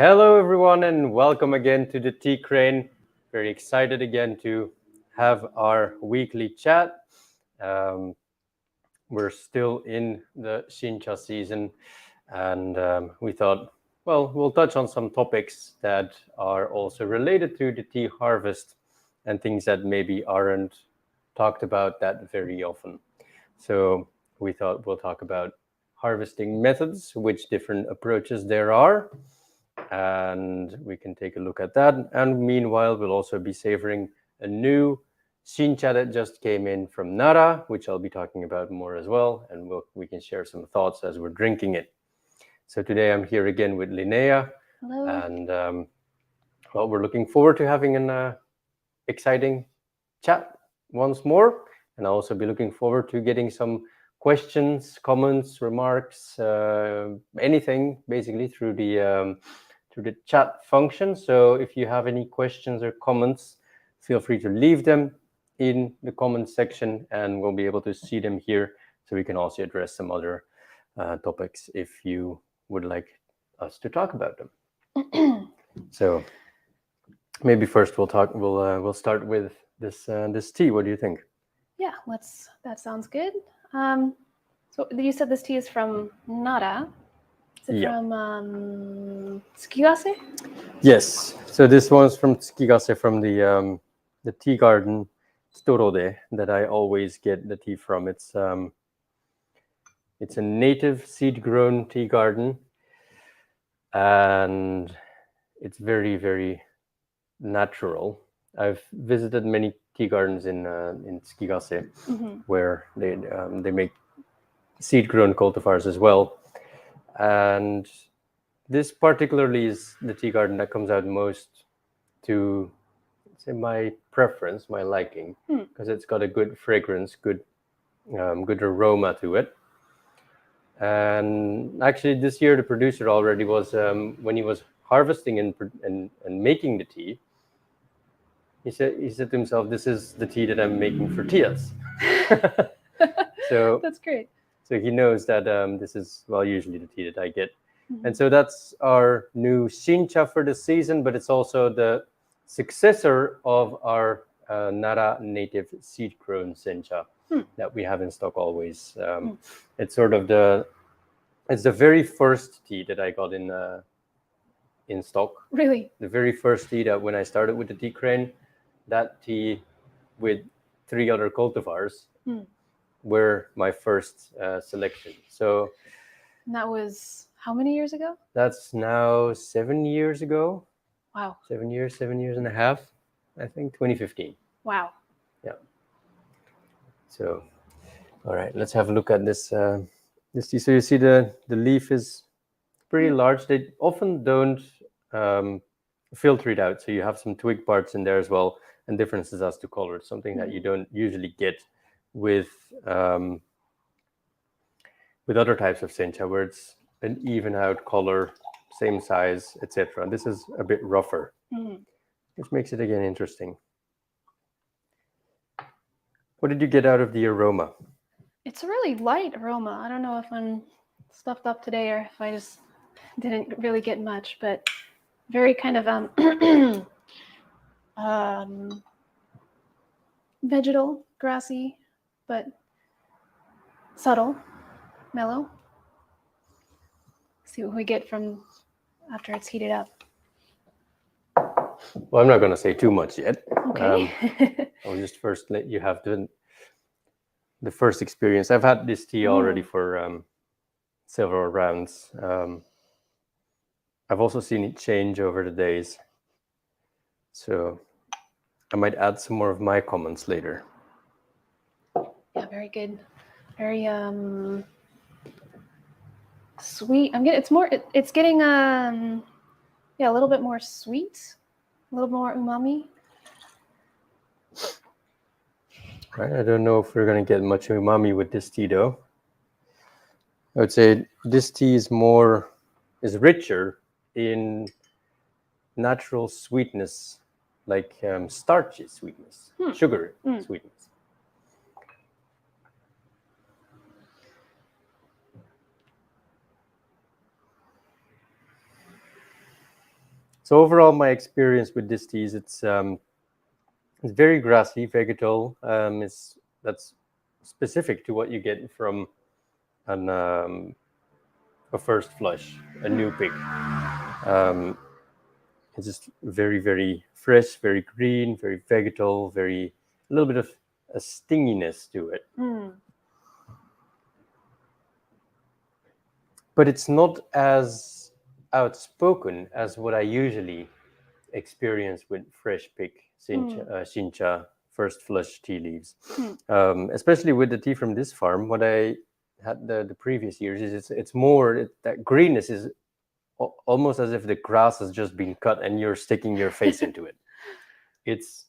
Hello, everyone, and welcome again to the Tea Crane. Very excited again to have our weekly chat. Um, we're still in the Shincha season, and we thought, well, we'll touch on some topics that are also related to the tea harvest and things that maybe aren't talked about that very often. So we thought we'll talk about harvesting methods, which different approaches there are, and we can take a look at that. And meanwhile, we'll also be savoring a new Shincha that just came in from Nara, which I'll be talking about more as well, and we can share some thoughts as we're drinking it. So today I'm here again with Linnea. Hello. And well, we're looking forward to having an exciting chat once more, and I'll also be looking forward to getting some questions, comments, remarks, anything basically through the chat function. So if you have any questions or comments, feel free to leave them in the comments section, and we'll be able to see them here, so we can also address some other topics if you would like us to talk about them. So maybe first we'll start with this tea. What do you think? Yeah, that sounds good. So you said this tea is from Nara. Is it Yeah. from Tsukigase? Yes. So this one's from Tsukigase, from the tea garden Storode that I always get the tea from. It's a native seed-grown tea garden, and it's very, very natural. I've visited many tea gardens in Tsukigase, where they make seed-grown cultivars as well, and this particularly is the tea garden that comes out most to, say, my preference, my liking, because it's got a good fragrance, good aroma to it. And actually, this year the producer already was, when he was harvesting and making the tea, he said to himself, "This is the tea that I'm making for Tias." So That's great. So he knows that this is, well, usually the tea that I get. And so that's our new Shincha for the season, but it's also the successor of our Nara native seed-grown Shincha that we have in stock always. It's sort of it's the very first tea that I got in stock. Really? The very first tea that when I started with the tea crane, that tea with 3 other cultivars were my first selection. So And that was how many years ago? that's now 7 years ago. Wow. 7 years and a half, I think, 2015. Wow. Yeah. So, all right, let's have a look at this tea. So you see the leaf is pretty large. They often don't filter it out, so you have some twig parts in there as well, and differences as to color. It's something that you don't usually get with other types of Shincha, where it's an even out color, same size, etc. This is a bit rougher, which makes it again interesting. What did you get out of the aroma? It's a really light aroma. I don't know if I'm stuffed up today or if I just didn't really get much, but very kind of vegetal, grassy, but subtle, mellow. See what we get from after it's heated up. Well, I'm not going to say too much yet. Okay. I'll just first let you have the first experience. I've had this tea already for several rounds. I've also seen it change over the days, so I might add some more of my comments later. Yeah, very good. Very sweet. It's getting a little bit more sweet, a little more umami. Right. I don't know if we're going to get much umami with this tea, though. I would say this tea is richer in natural sweetness, like starchy sweetness, sugar sweetness. So overall, my experience with this tea is it's very grassy, vegetal. That's specific to what you get from a first flush, a new pick. It's just very, very fresh, very green, very vegetal, very a little bit of a stinginess to it. But it's not as outspoken as what I usually experience with fresh pick Shincha first flush tea leaves. Especially with the tea from this farm, what I had the previous years is it's more that greenness is almost as if the grass has just been cut and you're sticking your face into it. It's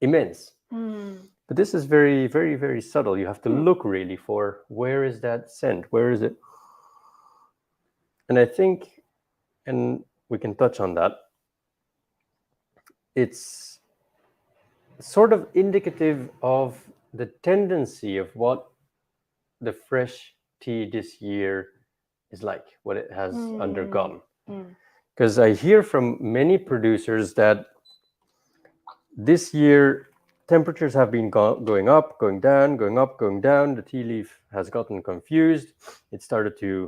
immense. But this is very, very, very subtle. You have to look really for where is that scent? Where is it? And I think, and we can touch on that, it's sort of indicative of the tendency of what the fresh tea this year is like, what it has undergone. Because I hear from many producers that this year temperatures have been going up, going down, going up, going down. The tea leaf has gotten confused. It started to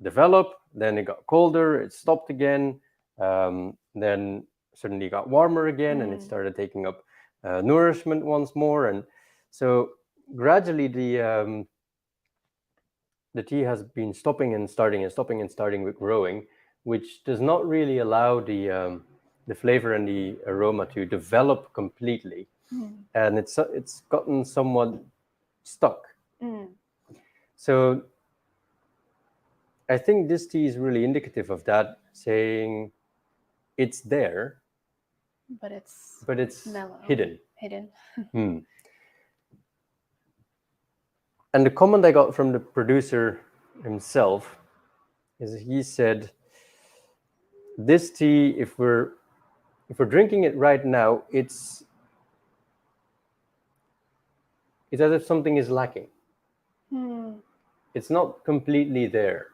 develop, then it got colder, it stopped again, then suddenly got warmer again, and it started taking up nourishment once more. And so gradually the tea has been stopping and starting and stopping and starting with growing, which does not really allow the flavor and the aroma to develop completely, and it's gotten somewhat stuck. So I think this tea is really indicative of that, saying it's there, but it's mellow, hidden. Hmm. And the comment I got from the producer himself is he said, this tea, if we're drinking it right now, it's as if something is lacking. It's not completely there.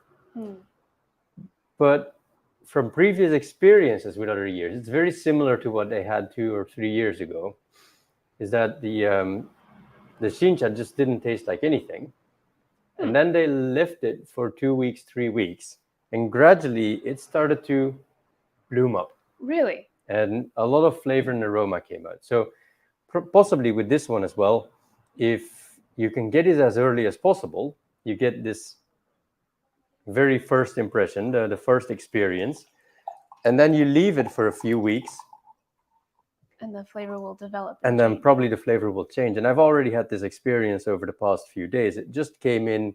But from previous experiences with other years, it's very similar to what they had 2 or 3 years ago, is that the Shincha just didn't taste like anything. And then they left it for 2 weeks, 3 weeks, and gradually it started to bloom up. Really? And a lot of flavor and aroma came out. So possibly with this one as well, if you can get it as early as possible, you get this very first impression, the first experience, and then you leave it for a few weeks, and the flavor will develop, and then probably the flavor will change. And I've already had this experience over the past few days. It just came in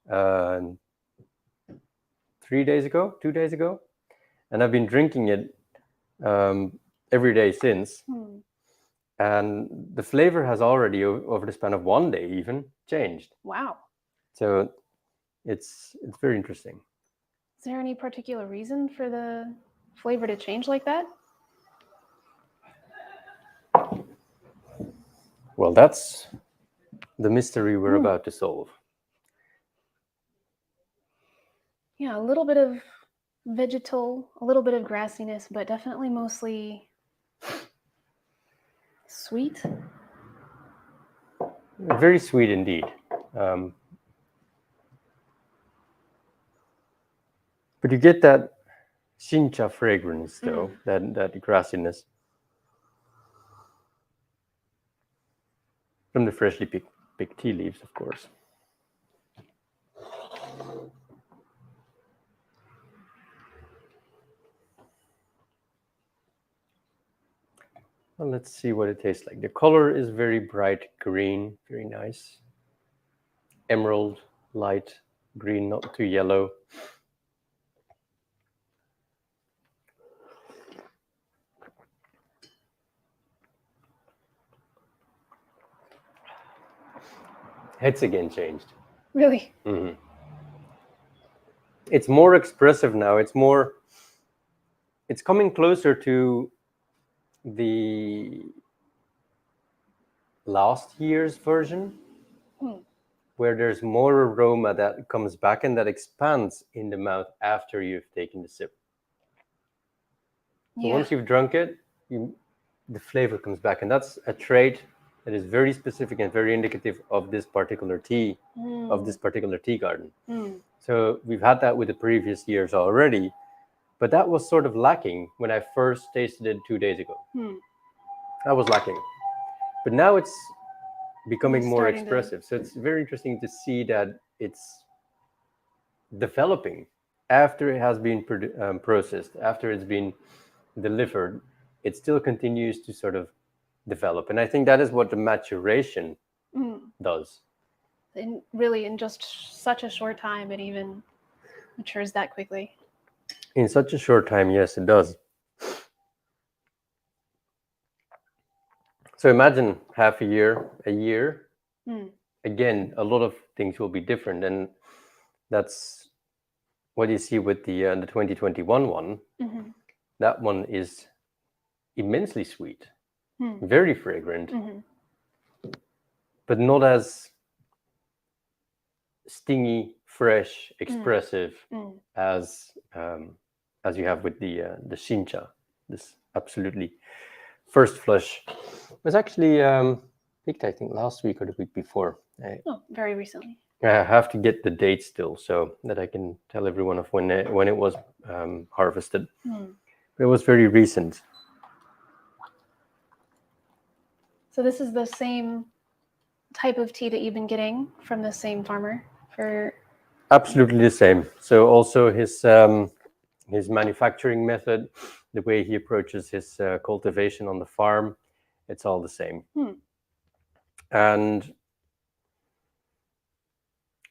2 days ago, and I've been drinking it every day since. And the flavor has already, over the span of 1 day even, changed. Wow. So it's very interesting. Is there any particular reason for the flavor to change like that? Well, that's the mystery we're about to solve. Yeah, a little bit of vegetal, a little bit of grassiness, but definitely mostly sweet. Very sweet indeed. But you get that Shincha fragrance, though, that grassiness from the freshly picked tea leaves, of course. Well, let's see what it tastes like. The color is very bright green, very nice. Emerald, light green, not too yellow. It's again changed. Really? It's more expressive now. It's coming closer to the last year's version, where there's more aroma that comes back and that expands in the mouth after you've taken the sip. So once you've drunk it, the flavor comes back, and that's a trait that is very specific and very indicative of this particular tea, of this particular tea garden. So we've had that with the previous years already, but that was sort of lacking when I first tasted it 2 days ago. That was lacking, but now it's becoming more expressive. So it's very interesting to see that it's developing after it has been processed, after it's been delivered. It still continues to sort of develop, and I think that is what the maturation does. And really, in just such a short time, it even matures that quickly. In such a short time, yes, it does. So imagine half a year. Again, a lot of things will be different, and that's what you see with the 2021 one. That one is immensely sweet, very fragrant, but not as stingy, fresh, expressive as you have with the Shincha. This absolutely first flush was actually picked, I think, last week or the week before. Very recently. I have to get the date still so that I can tell everyone of when it was harvested. But it was very recent. So this is the same type of tea that you've been getting from the same farmer for? Absolutely the same. So also his manufacturing method, the way he approaches his cultivation on the farm, it's all the same. And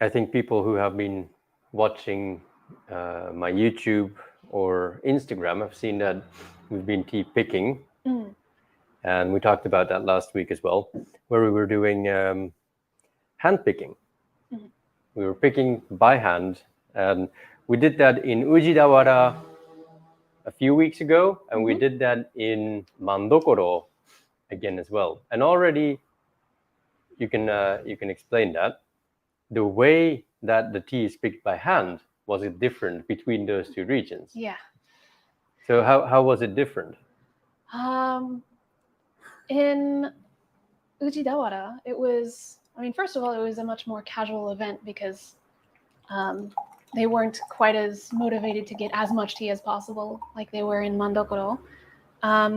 I think people who have been watching my YouTube or Instagram have seen that we've been tea picking. And we talked about that last week as well, where we were doing hand picking. We were picking by hand, and we did that in Ujidawara a few weeks ago, and we did that in Mandokoro again as well. And already you can explain that. The way that the tea is picked by hand, was it different between those two regions? Yeah. So how was it different? In Ujidawara, it was, first of all, it was a much more casual event because they weren't quite as motivated to get as much tea as possible like they were in Mandokoro.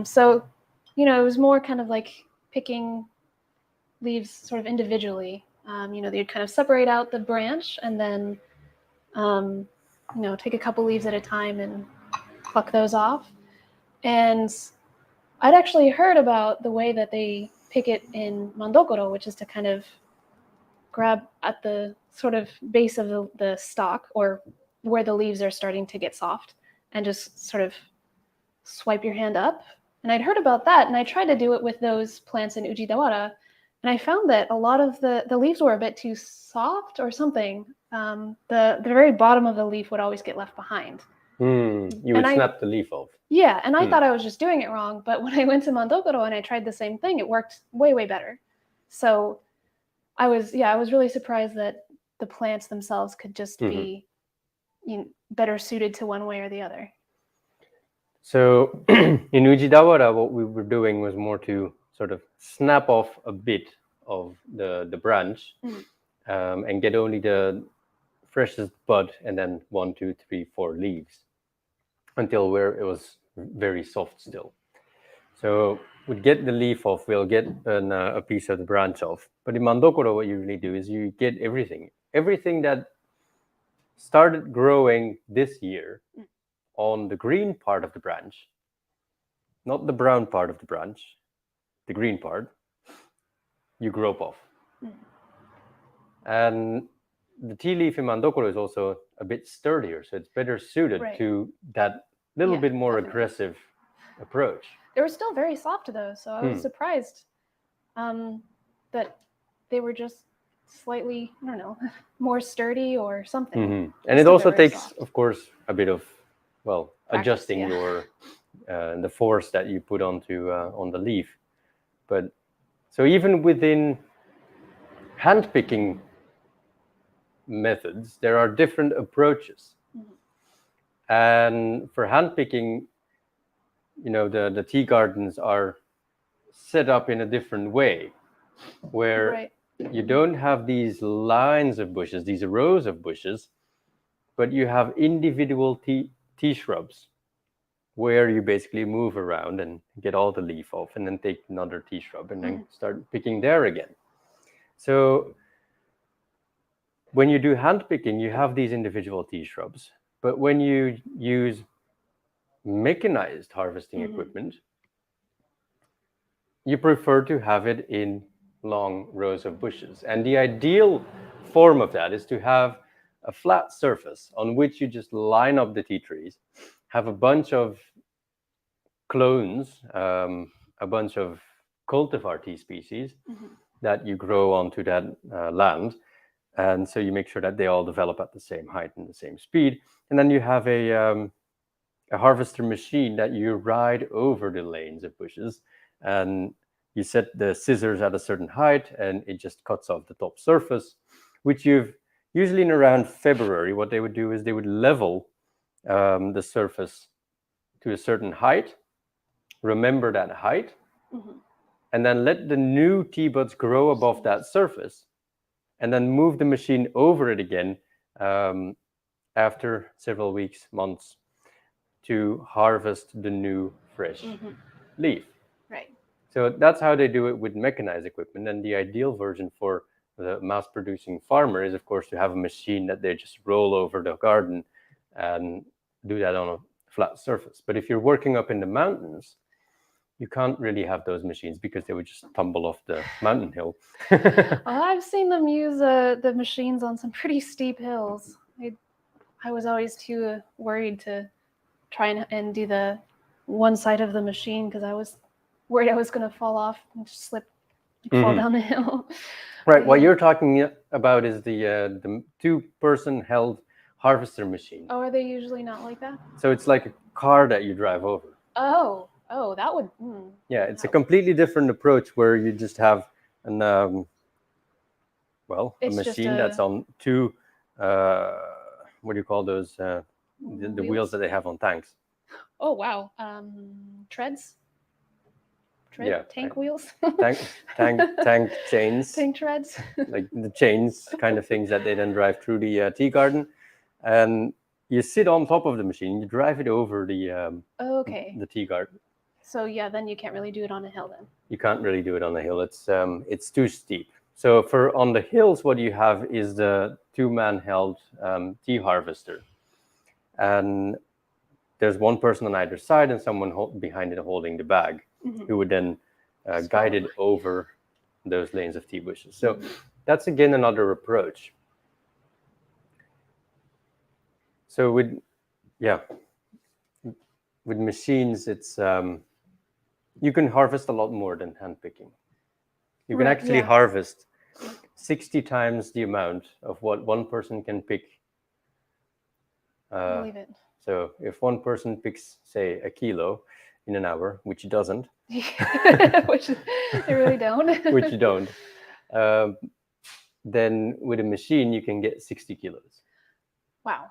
So, it was more kind of like picking leaves sort of individually. They'd kind of separate out the branch and then, take a couple leaves at a time and pluck those off. And I'd actually heard about the way that they pick it in Mandokoro, which is to kind of grab at the sort of base of the stalk or where the leaves are starting to get soft and just sort of swipe your hand up. And I'd heard about that, and I tried to do it with those plants in Ujidawara, and I found that a lot of the leaves were a bit too soft or something. The very bottom of the leaf would always get left behind. You would snap the leaf off. Yeah, and I thought I was just doing it wrong, but when I went to Mandokoro and I tried the same thing, it worked way, way better. So I was really surprised that the plants themselves could just be better suited to one way or the other. So in Ujidawara, what we were doing was more to sort of snap off a bit of the branch and get only the freshest bud and then 1, 2, 3, 4 leaves until where it was very soft still. So we'd get the leaf off, we'll get a piece of the branch off. But in Mandokoro, what you really do is you get everything that started growing this year on the green part of the branch, not the brown part of the branch, the green part, you grope off. And the tea leaf in Mandokoro is also a bit sturdier, so it's better suited to that little bit more aggressive approach. They were still very soft though, so I was surprised that they were just slightly, I don't know, more sturdy or something. And it also takes, soft. Of course, a bit of, practice, adjusting your the force that you put onto on the leaf. But so even within hand picking methods, there are different approaches. And for hand picking, the tea gardens are set up in a different way, where Right. you don't have these lines of bushes, these rows of bushes, but you have individual tea shrubs where you basically move around and get all the leaf off and then take another tea shrub and then start picking there again. So when you do hand picking, you have these individual tea shrubs, but when you use mechanized harvesting equipment, you prefer to have it in long rows of bushes. And the ideal form of that is to have a flat surface on which you just line up the tea trees, have a bunch of clones, a bunch of cultivar tea species that you grow onto that land. And so you make sure that they all develop at the same height and the same speed. And then you have a harvester machine that you ride over the lanes of bushes, and you set the scissors at a certain height and it just cuts off the top surface, which you've usually in around February, what they would do is they would level the surface to a certain height, remember that height, and then let the new tea buds grow above that surface, and then move the machine over it again after several weeks, months, to harvest the new fresh leaf. Right. So that's how they do it with mechanized equipment. And the ideal version for the mass producing farmer is, of course, to have a machine that they just roll over the garden and do that on a flat surface. But if you're working up in the mountains, you can't really have those machines because they would just tumble off the mountain hill. I've seen them use the machines on some pretty steep hills. I was always too worried to try and do the one side of the machine because I was worried I was going to fall off and just slip and fall down the hill. Right. What you're talking about is the two-person held harvester machine. Oh, are they usually not like that? So it's like a car that you drive over. Oh, that would. Yeah, it's a completely different approach where you just have an a It's machine that's on two what do you call those the wheels that they have on tanks. Oh wow, treads. Yeah, tank wheels. tank chains. Tank treads. Like the chains kind of things that they then drive through the tea garden, and you sit on top of the machine. You drive it over the tea garden. So yeah, then you can't really do it on a hill. Then you can't really do it on the hill. It's too steep. So for on the hills, what you have is the two-man held tea harvester, and there's one person on either side and someone behind it holding the bag, who would then guide it over those lanes of tea bushes. So that's again another approach. So with machines, it's you can harvest a lot more than hand picking. You can actually harvest 60 times the amount of what one person can pick. Believe it. So if one person picks, say, a kilo in an hour, which he doesn't, which they really don't, which you don't, then with a machine you can get 60 kilos. Wow.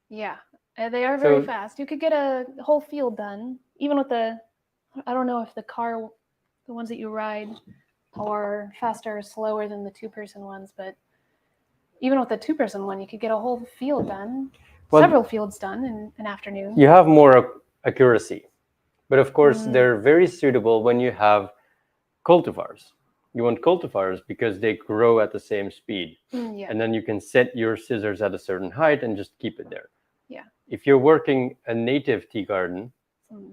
Yeah, they are very fast. You could get a whole field done, even with I don't know if the ones that you ride are faster or slower than the two-person ones, but even with the two-person one, you could get a whole field done, several fields done in an afternoon. You have more accuracy, but of course they're very suitable when you have cultivars. You want cultivars because they grow at the same speed, and then you can set your scissors at a certain height and just keep it there. Yeah. If you're working a native tea garden,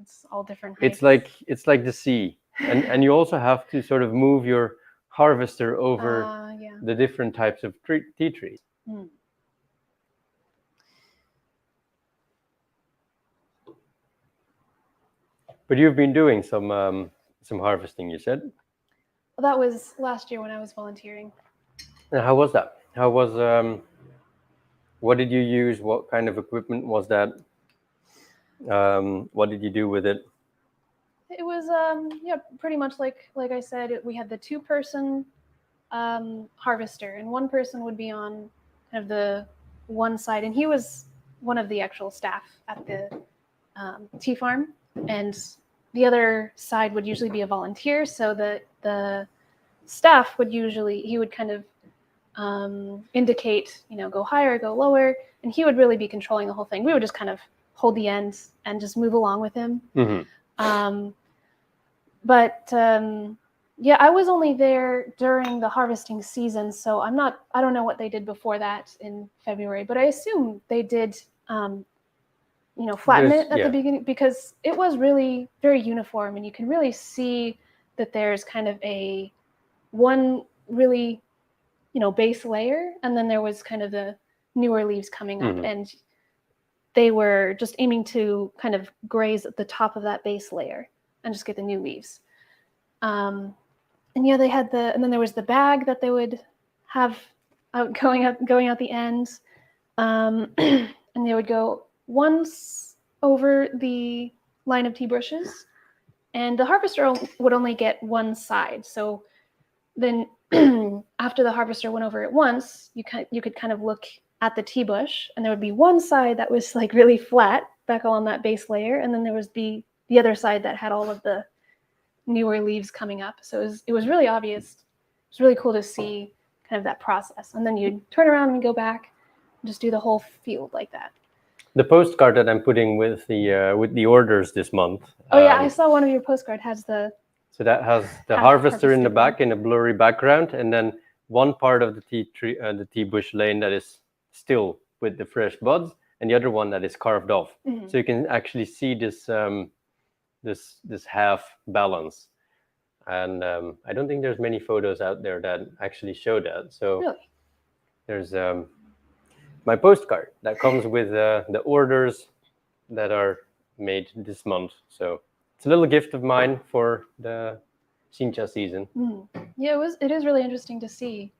it's all different heights. It's like the sea, and you also have to sort of move your harvester over the different types of tea trees. But you've been doing some harvesting, you said? Well, that was last year when I was volunteering. And how was that? How was what did you use? What kind of equipment was that? What did you do with it? It was pretty much like I said. We had the two-person harvester, and one person would be on kind of the one side, and he was one of the actual staff at the tea farm. and the other side would usually be a volunteer. So the staff would he would kind of indicate, go higher, go lower, and he would really be controlling the whole thing. We would just kind of hold the end and just move along with him. Mm-hmm. But yeah, I was only there during the harvesting season, so I don't know what they did before that in February, but I assume they did, flatten it at the beginning, because it was really very uniform, and you can really see that there's kind of one really, base layer, and then there was kind of the newer leaves coming up, and they were just aiming to kind of graze at the top of that base layer and just get the new leaves. And yeah, they had and then there was the bag that they would have going out the ends, and they would go once over the line of tea bushes, and the harvester would only get one side. So then after the harvester went over it once, you could kind of look at the tea bush, and there would be one side that was like really flat back along that base layer, and then there was the other side that had all of the newer leaves coming up. So it was really obvious. It was really cool to see kind of that process, and then you'd turn around and go back and just do the whole field like that. The postcard that I'm putting with the orders this month. Oh yeah, I saw one of your postcard has the. So that has the harvester in the back in a blurry background, and then one part of the tea tree, the tea bush lane that is still with the fresh buds, and the other one that is carved off. So you can actually see this this half balance. And I don't think there's many photos out there that actually show that. So really? There's my postcard that comes with the orders that are made this month. So it's a little gift of mine for the Shincha season. Yeah, it is really interesting to see.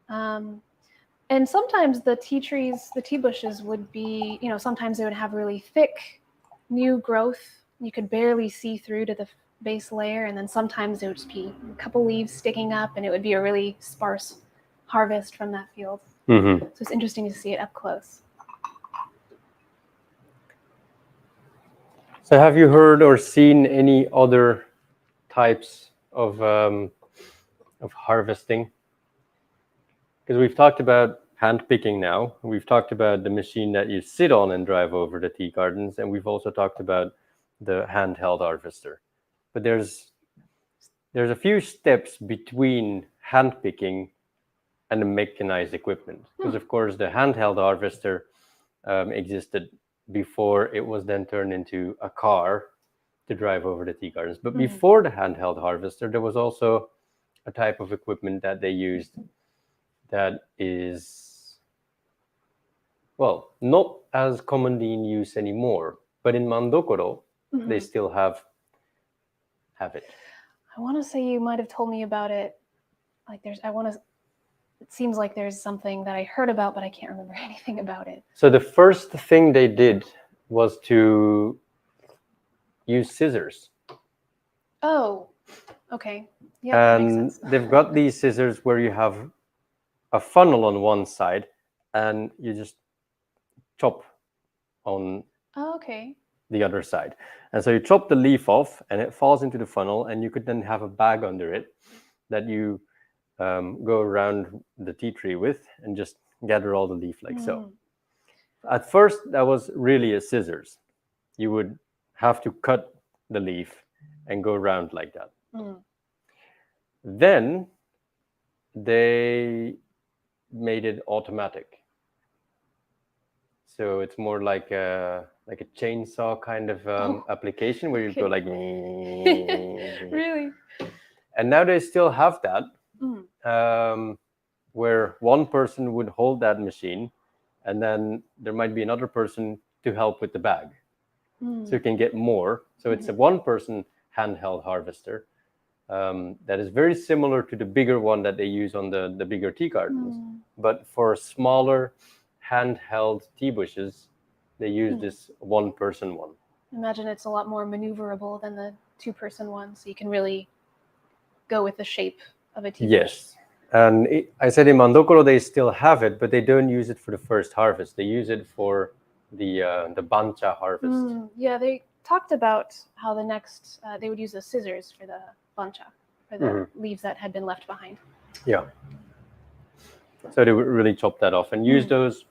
And sometimes the tea bushes would be, sometimes they would have really thick new growth. You could barely see through to the base layer, and then sometimes it would just be a couple leaves sticking up, and it would be a really sparse harvest from that field. So it's interesting to see it up close. So have you heard or seen any other types of harvesting? Because we've talked about hand picking now. We've talked about the machine that you sit on and drive over the tea gardens, and we've also talked about the handheld harvester. But there's a few steps between hand picking and the mechanized equipment, because of course the handheld harvester existed before it was then turned into a car to drive over the tea gardens. But before the handheld harvester, there was also a type of equipment that they used that is, well, not as commonly in use anymore, but in Mandokoro they still have it. I want to say you might have told me about it. Like it seems like there's something that I heard about, but I can't remember anything about it. So the first thing they did was to use scissors. Oh, okay. Yeah, and that makes sense. They've got these scissors where you have a funnel on one side, and you just chop on the other side. And so you chop the leaf off, and it falls into the funnel, and you could then have a bag under it that you go around the tea tree with and just gather all the leaf like so. At first, that was really a scissors. You would have to cut the leaf and go around like that. Then they made it automatic. So it's more like a chainsaw kind of application where you go like really. And now they still have that, where one person would hold that machine, and then there might be another person to help with the bag. So you can get more. So it's a one-person handheld harvester that is very similar to the bigger one that they use on the bigger tea gardens. But for smaller handheld tea bushes, they use this one-person one. Imagine it's a lot more maneuverable than the two-person one, so you can really go with the shape of a tea bush. Yes. And I said in Mandokoro they still have it, but they don't use it for the first harvest. They use it for the bancha harvest. Yeah, talked about how the next they would use the scissors for the bancha, for the leaves that had been left behind. Yeah. So they would really chop that off and use those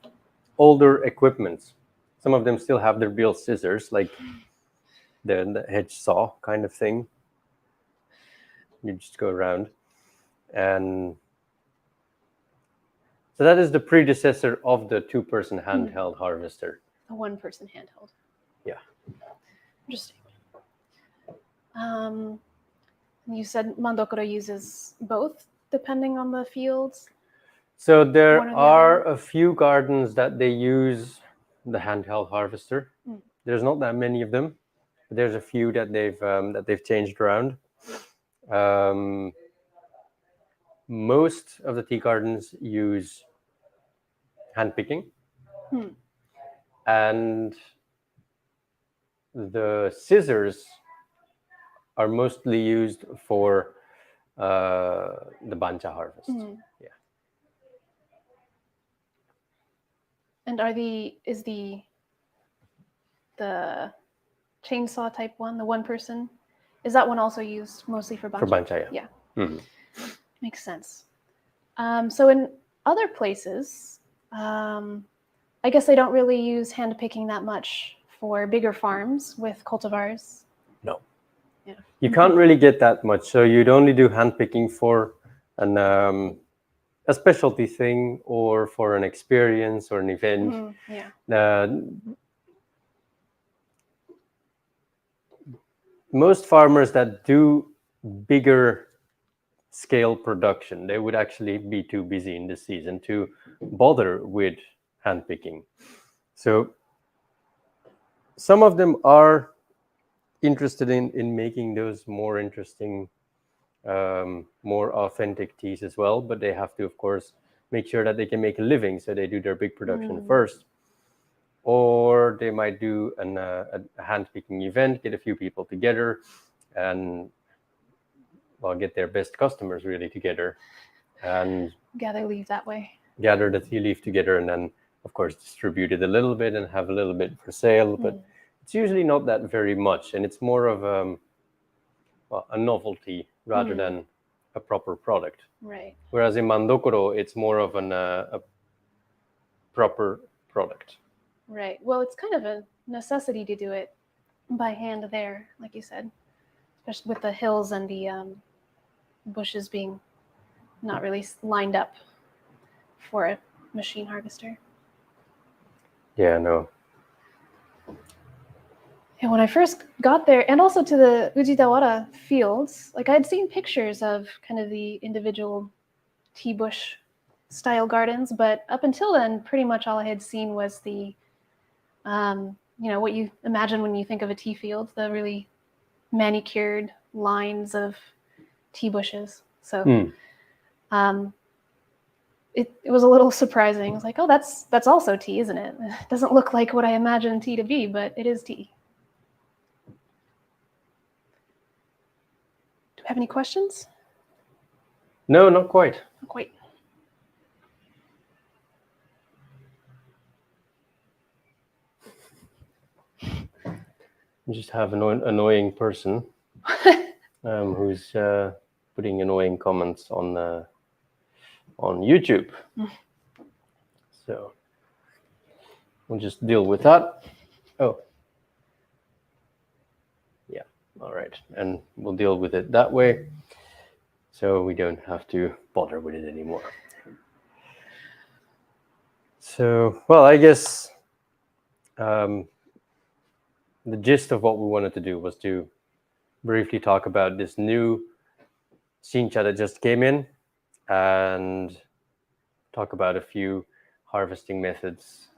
older equipments. Some of them still have their real scissors, like the hedge saw kind of thing. You just go around. And so that is the predecessor of the 2-person handheld harvester. The 1-person handheld. Yeah. Interesting. You said Mandokoro uses both, depending on the fields. So there One or the are other? a few gardens that they use the handheld harvester. There's not that many of them, but there's a few that they've changed around. Most of the tea gardens use hand picking, and the scissors are mostly used for the bancha harvest. Yeah. And is the chainsaw type one, the 1-person, is that one also used mostly for bancha? For bancha, yeah. Makes sense. So in other places, I guess they don't really use hand picking that much for bigger farms with cultivars. No. Yeah. You can't really get that much. So you'd only do hand picking for a specialty thing or for an experience or an event. Most farmers that do bigger scale production, they would actually be too busy in the season to bother with hand picking. So some of them are interested in making those more interesting, more authentic teas as well, but they have to, of course, make sure that they can make a living, so they do their big production first. Or they might do a hand-picking event, get a few people together, and get their best customers really together, and gather leaf that way. Gather the tea leaf together, and then, of course, distribute it a little bit and have a little bit for sale. But it's usually not that very much, and it's more of a novelty rather than a proper product. Right. Whereas in Mandokoro, it's more of a proper product. Right. Well, it's kind of a necessity to do it by hand there, like you said, especially with the hills and the bushes being not really lined up for a machine harvester. Yeah, no. And when I first got there, and also to the Ujitawara fields, like I'd seen pictures of kind of the individual tea bush style gardens, but up until then, pretty much all I had seen was the, what you imagine when you think of a tea field, the really manicured lines of tea bushes. So it was a little surprising. I was like, oh, that's also tea, isn't it? It doesn't look like what I imagine tea to be, but it is tea. Do we have any questions? No, not quite. Not quite. You just have an annoying person who's putting annoying comments on YouTube. So we'll just deal with that. Oh, yeah, all right. And we'll deal with it that way, so we don't have to bother with it anymore. So, well, I guess the gist of what we wanted to do was to briefly talk about this new Shincha that just came in and talk about a few harvesting methods.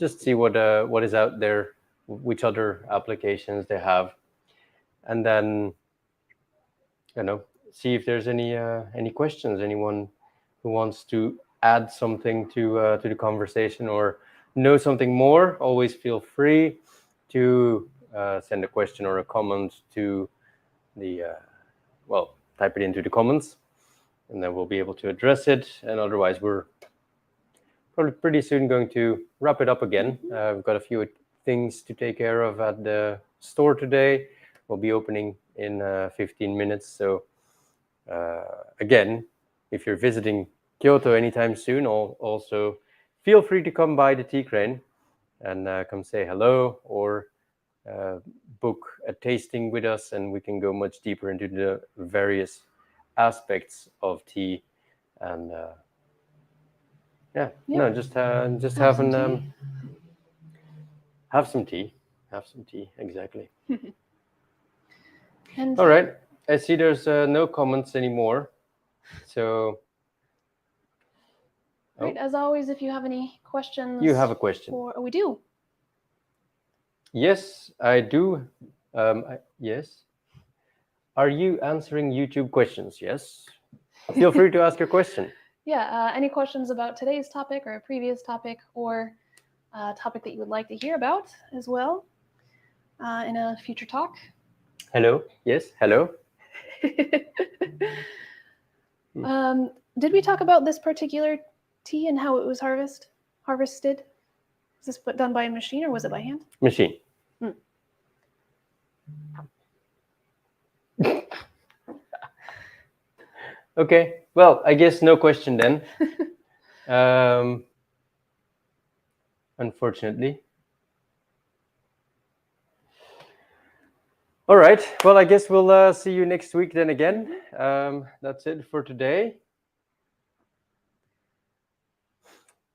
Just see what is out there, which other applications they have, and then see if there's any questions. Anyone who wants to add something to the conversation or know something more, always feel free to send a question or a comment to the type it into the comments, and then we'll be able to address it. And otherwise, we're probably pretty soon going to wrap it up again. We've got a things to take care of at the store today. We'll be opening in 15 minutes. So again, if you're visiting Kyoto anytime soon, also feel free to come by the Tea Crane and come say hello, or book a tasting with us, and we can go much deeper into the various aspects of tea. And just have some an tea. have some tea. Have some tea, exactly. And All right. I see there's no comments anymore. So, right, as always, if you have any questions, you have a question. we do. Yes, I do. Yes. Are you answering YouTube questions? Yes. Feel free to ask your question. Yeah, any questions about today's topic or a previous topic, or a topic that you would like to hear about as well in a future talk? Hello. Yes. Hello. Did we talk about this particular tea and how it was harvested? Was this done by a machine or was it by hand? Machine. Okay. Well, I guess no question then. Unfortunately. All right. Well, I guess we'll see you next week then again. That's it for today.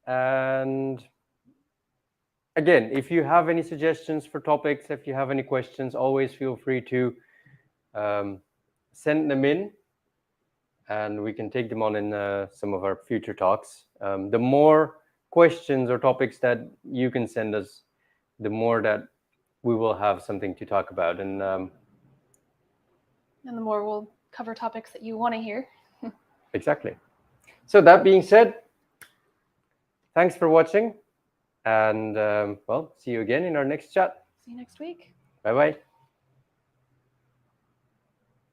And again, if you have any suggestions for topics, if you have any questions, always feel free to send them in, and we can take them on in some of our future talks. The more questions or topics that you can send us, the more that we will have something to talk about. And the more we'll cover topics that you want to hear. Exactly. So that being said, thanks for watching. And well, see you again in our next chat. See you next week. Bye-bye.